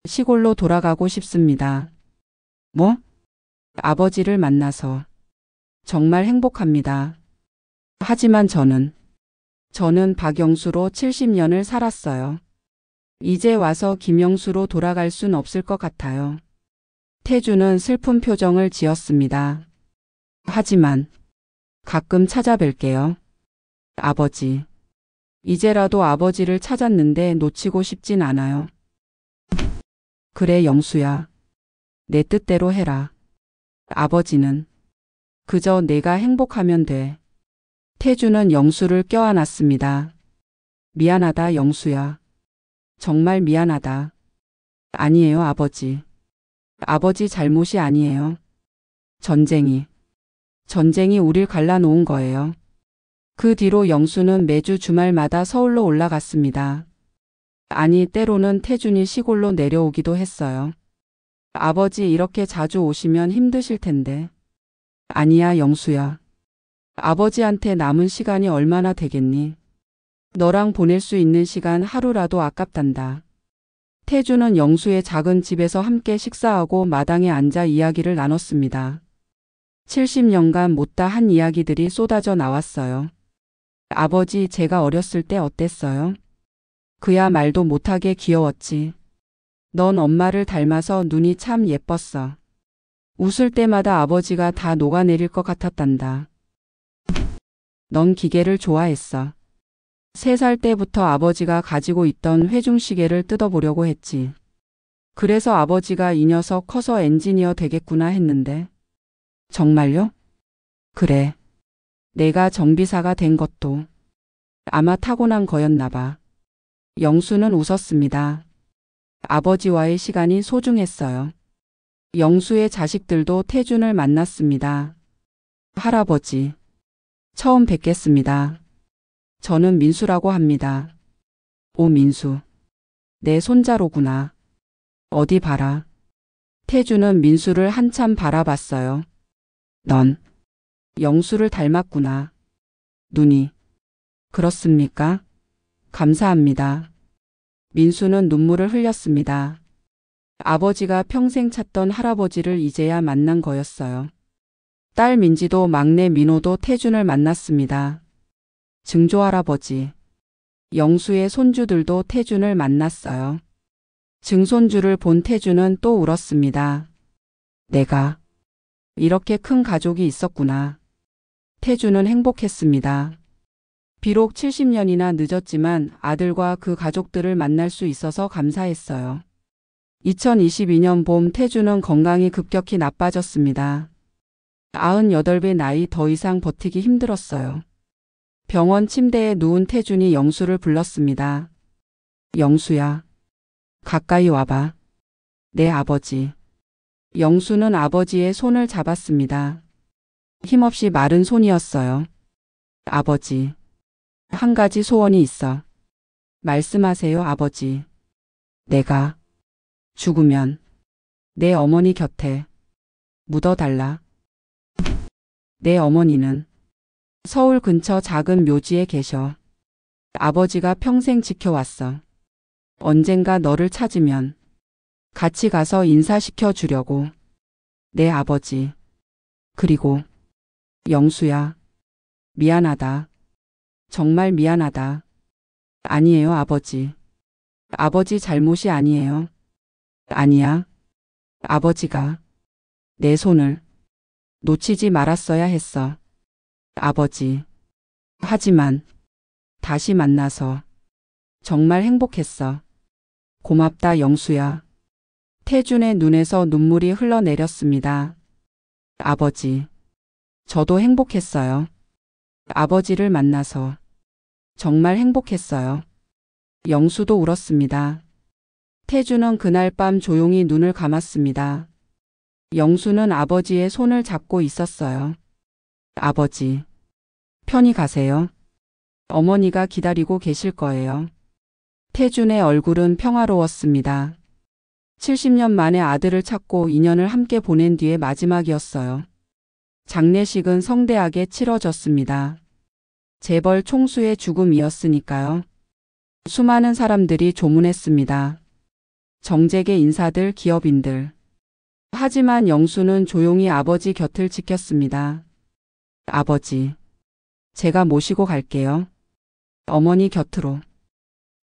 시골로 돌아가고 싶습니다. 뭐? 아버지를 만나서 정말 행복합니다. 하지만 저는 박영수로 70년을 살았어요. 이제 와서 김영수로 돌아갈 순 없을 것 같아요. 태주는 슬픈 표정을 지었습니다. 하지만 가끔 찾아뵐게요. 아버지. 이제라도 아버지를 찾았는데 놓치고 싶진 않아요. 그래, 영수야. 내 뜻대로 해라. 아버지는 그저 내가 행복하면 돼. 태주는 영수를 껴안았습니다. 미안하다, 영수야. 정말 미안하다. 아니에요, 아버지. 아버지 잘못이 아니에요. 전쟁이 우릴 갈라놓은 거예요. 그 뒤로 영수는 매주 주말마다 서울로 올라갔습니다. 아니, 때로는 태준이 시골로 내려오기도 했어요. 아버지 이렇게 자주 오시면 힘드실 텐데. 아니야, 영수야. 아버지한테 남은 시간이 얼마나 되겠니? 너랑 보낼 수 있는 시간 하루라도 아깝단다. 태준은 영수의 작은 집에서 함께 식사하고 마당에 앉아 이야기를 나눴습니다. 70년간 못다 한 이야기들이 쏟아져 나왔어요. 아버지, 제가 어렸을 때 어땠어요? 그야 말도 못하게 귀여웠지. 넌 엄마를 닮아서 눈이 참 예뻤어. 웃을 때마다 아버지가 다 녹아내릴 것 같았단다. 넌 기계를 좋아했어. 3살 때부터 아버지가 가지고 있던 회중시계를 뜯어보려고 했지. 그래서 아버지가 이 녀석 커서 엔지니어 되겠구나 했는데. 정말요? 그래. 내가 정비사가 된 것도 아마 타고난 거였나 봐. 영수는 웃었습니다. 아버지와의 시간이 소중했어요. 영수의 자식들도 태준을 만났습니다. 할아버지, 처음 뵙겠습니다. 저는 민수라고 합니다. 오, 민수. 내 손자로구나. 어디 봐라. 태준은 민수를 한참 바라봤어요. 넌 영수를 닮았구나. 눈이. 그렇습니까? 감사합니다. 민수는 눈물을 흘렸습니다. 아버지가 평생 찾던 할아버지를 이제야 만난 거였어요. 딸 민지도 막내 민호도 태준을 만났습니다. 증조할아버지. 영수의 손주들도 태준을 만났어요. 증손주를 본 태준은 또 울었습니다. 내가 이렇게 큰 가족이 있었구나. 태준은 행복했습니다. 비록 70년이나 늦었지만 아들과 그 가족들을 만날 수 있어서 감사했어요. 2022년 봄 태준은 건강이 급격히 나빠졌습니다. 98배 나이 더 이상 버티기 힘들었어요. 병원 침대에 누운 태준이 영수를 불렀습니다. 영수야. 가까이 와봐. 내 아버지. 영수는 아버지의 손을 잡았습니다. 힘없이 마른 손이었어요. 아버지. 한 가지 소원이 있어. 말씀하세요, 아버지. 내가 죽으면 내 어머니 곁에 묻어달라. 내 어머니는 서울 근처 작은 묘지에 계셔. 아버지가 평생 지켜왔어. 언젠가 너를 찾으면 같이 가서 인사시켜 주려고. 내 아버지. 그리고 영수야. 미안하다. 정말 미안하다. 아니에요, 아버지. 아버지 잘못이 아니에요. 아니야. 아버지가 내 손을 놓치지 말았어야 했어. 아버지. 하지만 다시 만나서 정말 행복했어. 고맙다, 영수야. 태준의 눈에서 눈물이 흘러내렸습니다. 아버지. 저도 행복했어요. 아버지를 만나서 정말 행복했어요. 영수도 울었습니다. 태준은 그날 밤 조용히 눈을 감았습니다. 영수는 아버지의 손을 잡고 있었어요. 아버지. 편히 가세요. 어머니가 기다리고 계실 거예요. 태준의 얼굴은 평화로웠습니다. 70년 만에 아들을 찾고 2년을 함께 보낸 뒤의 마지막이었어요. 장례식은 성대하게 치러졌습니다. 재벌 총수의 죽음이었으니까요. 수많은 사람들이 조문했습니다. 정재계 인사들, 기업인들. 하지만 영수는 조용히 아버지 곁을 지켰습니다. 아버지. 제가 모시고 갈게요. 어머니 곁으로.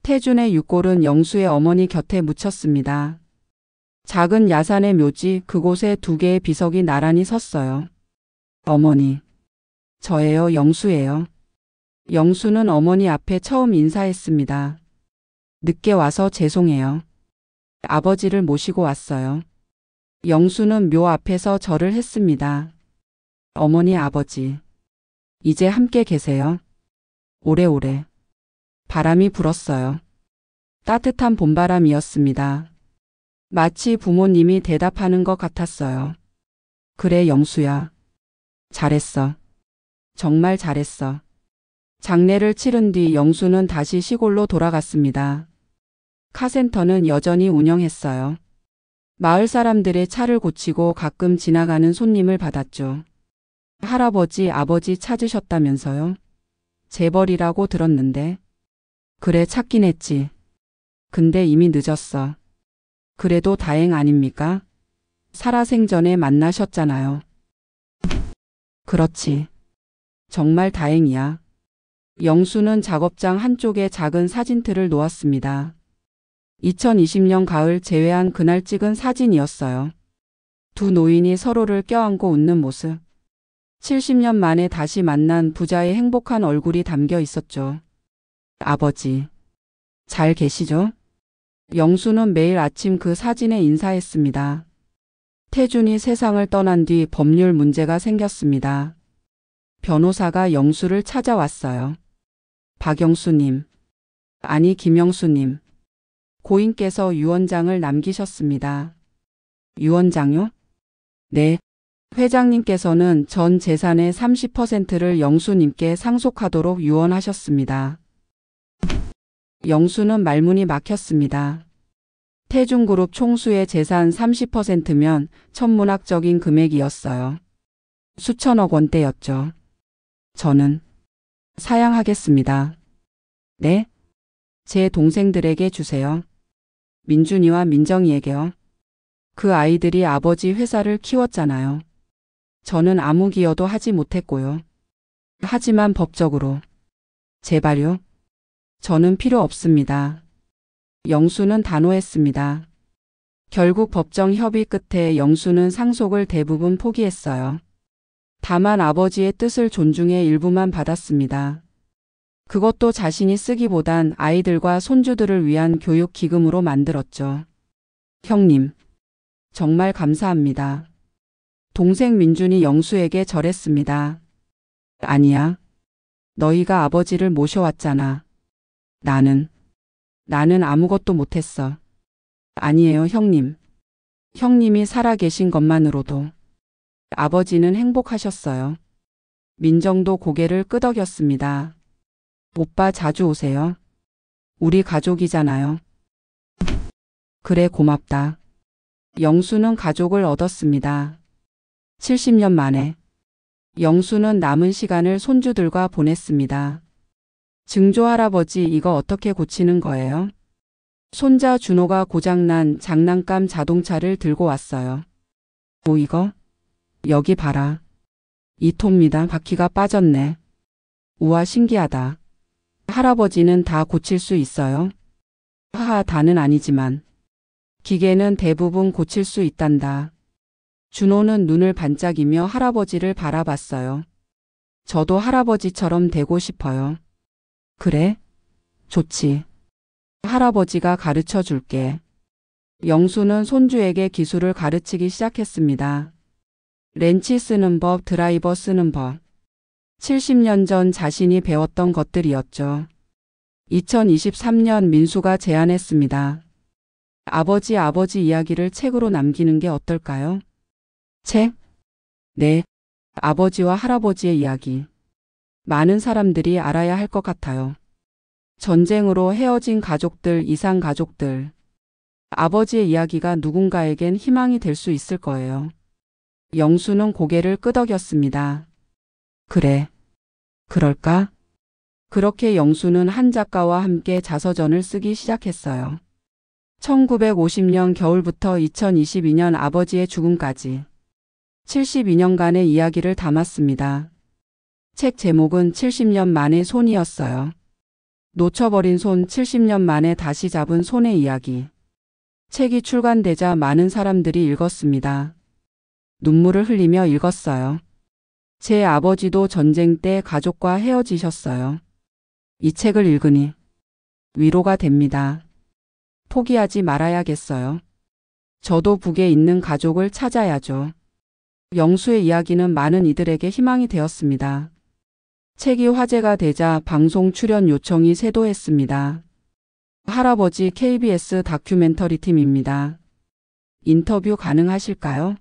태준의 육골은 영수의 어머니 곁에 묻혔습니다. 작은 야산의 묘지, 그곳에 2개의 비석이 나란히 섰어요. 어머니. 저예요, 영수예요. 영수는 어머니 앞에 처음 인사했습니다. 늦게 와서 죄송해요. 아버지를 모시고 왔어요. 영수는 묘 앞에서 절을 했습니다. 어머니, 아버지. 이제 함께 계세요. 오래오래. 바람이 불었어요. 따뜻한 봄바람이었습니다. 마치 부모님이 대답하는 것 같았어요. 그래, 영수야. 잘했어. 정말 잘했어. 장례를 치른 뒤 영수는 다시 시골로 돌아갔습니다. 카센터는 여전히 운영했어요. 마을 사람들의 차를 고치고 가끔 지나가는 손님을 받았죠. 할아버지, 아버지 찾으셨다면서요? 재벌이라고 들었는데. 그래, 찾긴 했지. 근데 이미 늦었어. 그래도 다행 아닙니까? 살아생전에 만나셨잖아요. 그렇지. 정말 다행이야. 영수는 작업장 한쪽에 작은 사진틀을 놓았습니다. 2020년 가을 재회한 그날 찍은 사진이었어요. 두 노인이 서로를 껴안고 웃는 모습. 70년 만에 다시 만난 부자의 행복한 얼굴이 담겨 있었죠. 아버지, 잘 계시죠? 영수는 매일 아침 그 사진에 인사했습니다. 태준이 세상을 떠난 뒤 법률 문제가 생겼습니다. 변호사가 영수를 찾아왔어요. 박영수님, 아니 김영수님, 고인께서 유언장을 남기셨습니다. 유언장요? 네. 회장님께서는 전 재산의 30%를 영수님께 상속하도록 유언하셨습니다. 영수는 말문이 막혔습니다. 태중그룹 총수의 재산 30%면 천문학적인 금액이었어요. 수천억 원대였죠. 저는 사양하겠습니다. 네? 제 동생들에게 주세요. 민준이와 민정이에게요. 그 아이들이 아버지 회사를 키웠잖아요. 저는 아무 기여도 하지 못했고요. 하지만 법적으로. 제발요. 저는 필요 없습니다. 영수는 단호했습니다. 결국 법정 협의 끝에 영수는 상속을 대부분 포기했어요. 다만 아버지의 뜻을 존중해 일부만 받았습니다. 그것도 자신이 쓰기보단 아이들과 손주들을 위한 교육 기금으로 만들었죠. 형님, 정말 감사합니다. 동생 민준이 영수에게 절했습니다. 아니야. 너희가 아버지를 모셔왔잖아. 나는 아무것도 못했어. 아니에요, 형님. 형님이 살아계신 것만으로도 아버지는 행복하셨어요. 민정도 고개를 끄덕였습니다. 오빠 자주 오세요. 우리 가족이잖아요. 그래, 고맙다. 영수는 가족을 얻었습니다. 70년 만에. 영수는 남은 시간을 손주들과 보냈습니다. 증조 할아버지, 이거 어떻게 고치는 거예요? 손자 준호가 고장난 장난감 자동차를 들고 왔어요. 뭐 이거? 여기 봐라. 이 톱니다. 바퀴가 빠졌네. 우와, 신기하다. 할아버지는 다 고칠 수 있어요? 하하, 다는 아니지만. 기계는 대부분 고칠 수 있단다. 준호는 눈을 반짝이며 할아버지를 바라봤어요. 저도 할아버지처럼 되고 싶어요. 그래? 좋지. 할아버지가 가르쳐 줄게. 영수는 손주에게 기술을 가르치기 시작했습니다. 렌치 쓰는 법, 드라이버 쓰는 법. 70년 전 자신이 배웠던 것들이었죠. 2023년 민수가 제안했습니다. 아버지 이야기를 책으로 남기는 게 어떨까요? 책? 네. 아버지와 할아버지의 이야기. 많은 사람들이 알아야 할 것 같아요. 전쟁으로 헤어진 가족들, 이상 가족들. 아버지의 이야기가 누군가에겐 희망이 될 수 있을 거예요. 영수는 고개를 끄덕였습니다. 그래. 그럴까? 그렇게 영수는 한 작가와 함께 자서전을 쓰기 시작했어요. 1950년 겨울부터 2022년 아버지의 죽음까지 72년간의 이야기를 담았습니다. 책 제목은 70년 만의 손이었어요. 놓쳐버린 손, 70년 만에 다시 잡은 손의 이야기. 책이 출간되자 많은 사람들이 읽었습니다. 눈물을 흘리며 읽었어요. 제 아버지도 전쟁 때 가족과 헤어지셨어요. 이 책을 읽으니 위로가 됩니다. 포기하지 말아야겠어요. 저도 북에 있는 가족을 찾아야죠. 영수의 이야기는 많은 이들에게 희망이 되었습니다. 책이 화제가 되자 방송 출연 요청이 쇄도했습니다. 할아버지 KBS 다큐멘터리 팀입니다. 인터뷰 가능하실까요?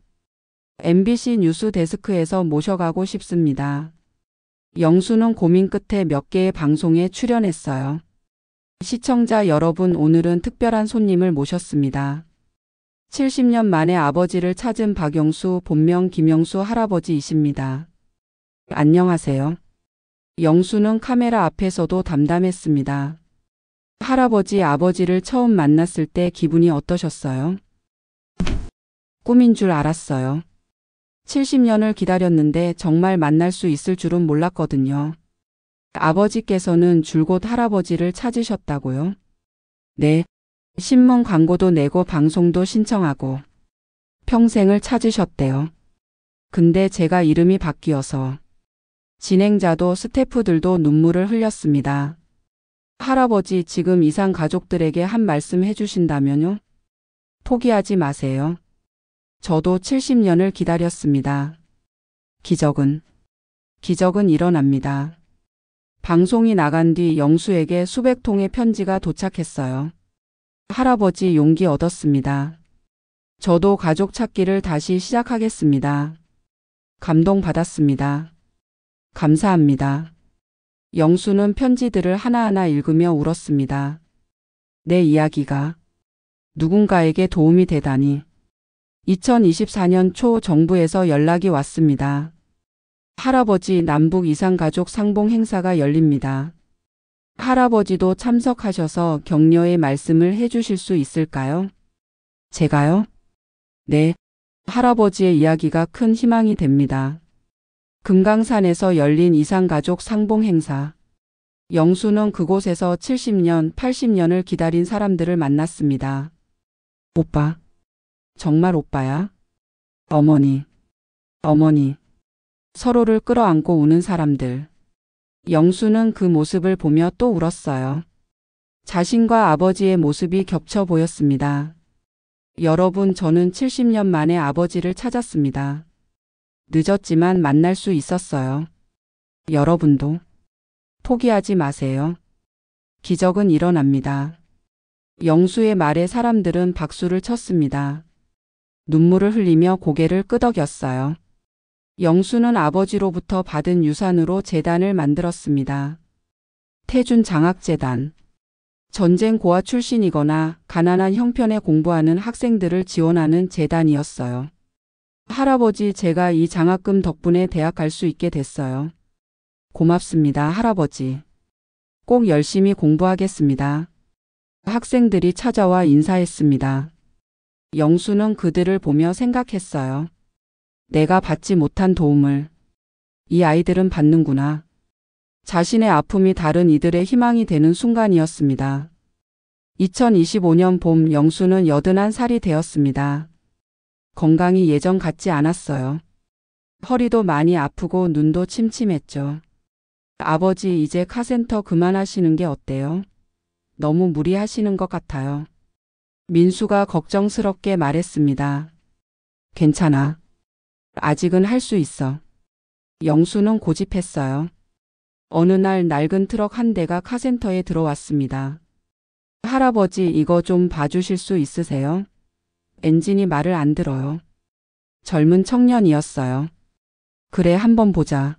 MBC 뉴스 데스크에서 모셔가고 싶습니다. 영수는 고민 끝에 몇 개의 방송에 출연했어요. 시청자 여러분, 오늘은 특별한 손님을 모셨습니다. 70년 만에 아버지를 찾은 박영수, 본명 김영수 할아버지이십니다. 안녕하세요. 영수는 카메라 앞에서도 담담했습니다. 할아버지, 아버지를 처음 만났을 때 기분이 어떠셨어요? 꿈인 줄 알았어요. 70년을 기다렸는데 정말 만날 수 있을 줄은 몰랐거든요. 아버지께서는 줄곧 할아버지를 찾으셨다고요? 네. 신문 광고도 내고 방송도 신청하고 평생을 찾으셨대요. 근데 제가 이름이 바뀌어서 진행자도 스태프들도 눈물을 흘렸습니다. 할아버지, 지금 이상 가족들에게 한 말씀 해주신다면요? 포기하지 마세요. 저도 70년을 기다렸습니다. 기적은 일어납니다. 방송이 나간 뒤 영수에게 수백 통의 편지가 도착했어요. 할아버지, 용기 얻었습니다. 저도 가족 찾기를 다시 시작하겠습니다. 감동받았습니다. 감사합니다. 영수는 편지들을 하나하나 읽으며 울었습니다. 내 이야기가 누군가에게 도움이 되다니. 2024년 초 정부에서 연락이 왔습니다. 할아버지, 남북 이산가족 상봉 행사가 열립니다. 할아버지도 참석하셔서 격려의 말씀을 해주실 수 있을까요? 제가요? 네. 할아버지의 이야기가 큰 희망이 됩니다. 금강산에서 열린 이산가족 상봉 행사. 영수는 그곳에서 70년, 80년을 기다린 사람들을 만났습니다. 오빠. 정말 오빠야? 어머니. 서로를 끌어안고 우는 사람들. 영수는 그 모습을 보며 또 울었어요. 자신과 아버지의 모습이 겹쳐 보였습니다. 여러분, 저는 70년 만에 아버지를 찾았습니다. 늦었지만 만날 수 있었어요. 여러분도 포기하지 마세요. 기적은 일어납니다. 영수의 말에 사람들은 박수를 쳤습니다. 눈물을 흘리며 고개를 끄덕였어요. 영수는 아버지로부터 받은 유산으로 재단을 만들었습니다. 태준 장학재단. 전쟁 고아 출신이거나 가난한 형편에 공부하는 학생들을 지원하는 재단이었어요. 할아버지, 제가 이 장학금 덕분에 대학 갈 수 있게 됐어요. 고맙습니다, 할아버지. 꼭 열심히 공부하겠습니다. 학생들이 찾아와 인사했습니다. 영수는 그들을 보며 생각했어요. 내가 받지 못한 도움을 이 아이들은 받는구나. 자신의 아픔이 다른 이들의 희망이 되는 순간이었습니다. 2025년 봄, 영수는 81살이 되었습니다. 건강이 예전 같지 않았어요. 허리도 많이 아프고 눈도 침침했죠. 아버지, 이제 카센터 그만하시는 게 어때요? 너무 무리하시는 것 같아요. 민수가 걱정스럽게 말했습니다. 괜찮아. 아직은 할 수 있어. 영수는 고집했어요. 어느 날 낡은 트럭 한 대가 카센터에 들어왔습니다. 할아버지, 이거 좀 봐주실 수 있으세요? 엔진이 말을 안 들어요. 젊은 청년이었어요. 그래, 한번 보자.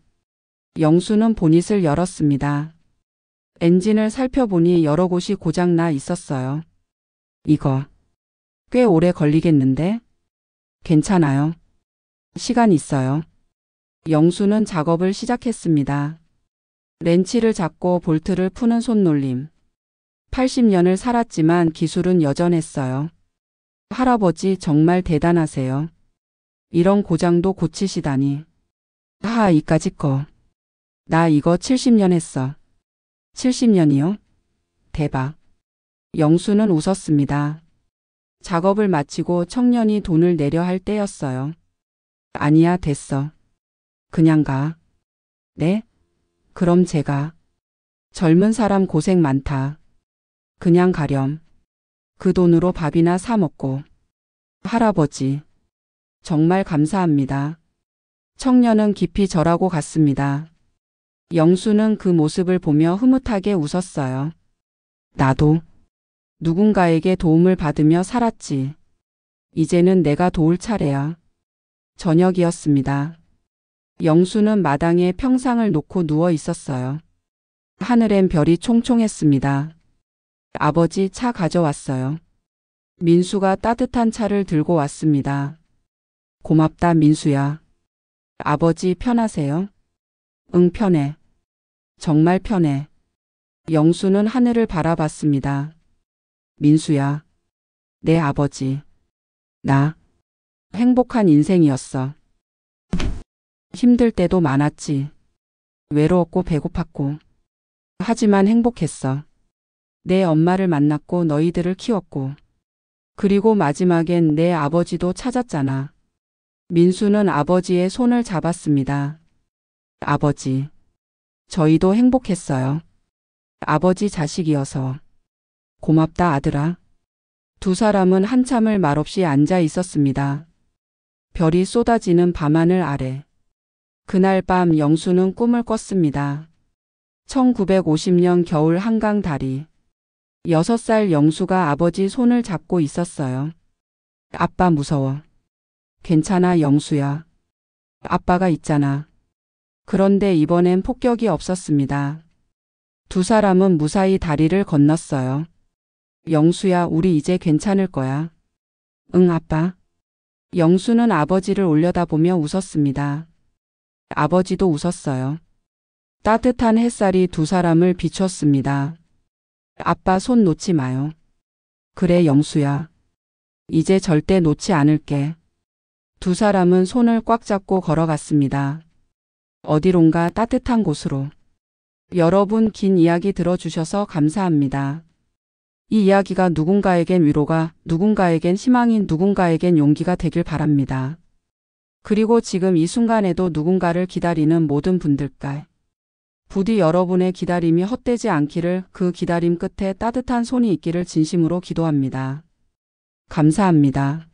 영수는 보닛을 열었습니다. 엔진을 살펴보니 여러 곳이 고장나 있었어요. 이거 꽤 오래 걸리겠는데? 괜찮아요. 시간 있어요. 영수는 작업을 시작했습니다. 렌치를 잡고 볼트를 푸는 손놀림. 80년을 살았지만 기술은 여전했어요. 할아버지, 정말 대단하세요. 이런 고장도 고치시다니. 이까짓 거. 나 이거 70년 했어. 70년이요? 대박. 영수는 웃었습니다. 작업을 마치고 청년이 돈을 내려 할 때였어요. 아니야, 됐어. 그냥 가. 네? 그럼 제가. 젊은 사람 고생 많다. 그냥 가렴. 그 돈으로 밥이나 사 먹고. 할아버지. 정말 감사합니다. 청년은 깊이 절하고 갔습니다. 영수는 그 모습을 보며 흐뭇하게 웃었어요. 나도 누군가에게 도움을 받으며 살았지. 이제는 내가 도울 차례야. 저녁이었습니다. 영수는 마당에 평상을 놓고 누워 있었어요. 하늘엔 별이 총총했습니다. 아버지 차 가져왔어요. 민수가 따뜻한 차를 들고 왔습니다. 고맙다 민수야. 아버지 편하세요? 응 편해. 정말 편해. 영수는 하늘을 바라봤습니다. 민수야. 내 아버지. 나. 행복한 인생이었어. 힘들 때도 많았지. 외로웠고 배고팠고. 하지만 행복했어. 내 엄마를 만났고 너희들을 키웠고. 그리고 마지막엔 내 아버지도 찾았잖아. 민수는 아버지의 손을 잡았습니다. 아버지. 저희도 행복했어요. 아버지 자식이어서. 고맙다 아들아. 두 사람은 한참을 말없이 앉아 있었습니다. 별이 쏟아지는 밤하늘 아래. 그날 밤 영수는 꿈을 꿨습니다. 1950년 겨울 한강 다리. 6살 영수가 아버지 손을 잡고 있었어요. 아빠 무서워. 괜찮아 영수야. 아빠가 있잖아. 그런데 이번엔 폭격이 없었습니다. 두 사람은 무사히 다리를 건넜어요. 영수야 우리 이제 괜찮을 거야. 응 아빠. 영수는 아버지를 올려다보며 웃었습니다. 아버지도 웃었어요. 따뜻한 햇살이 두 사람을 비췄습니다. 아빠 손 놓지 마요. 그래 영수야. 이제 절대 놓지 않을게. 두 사람은 손을 꽉 잡고 걸어갔습니다. 어디론가 따뜻한 곳으로. 여러분 긴 이야기 들어주셔서 감사합니다. 이 이야기가 누군가에겐 위로가, 누군가에겐 희망인, 누군가에겐 용기가 되길 바랍니다. 그리고 지금 이 순간에도 누군가를 기다리는 모든 분들께 부디 여러분의 기다림이 헛되지 않기를, 그 기다림 끝에 따뜻한 손이 있기를 진심으로 기도합니다. 감사합니다.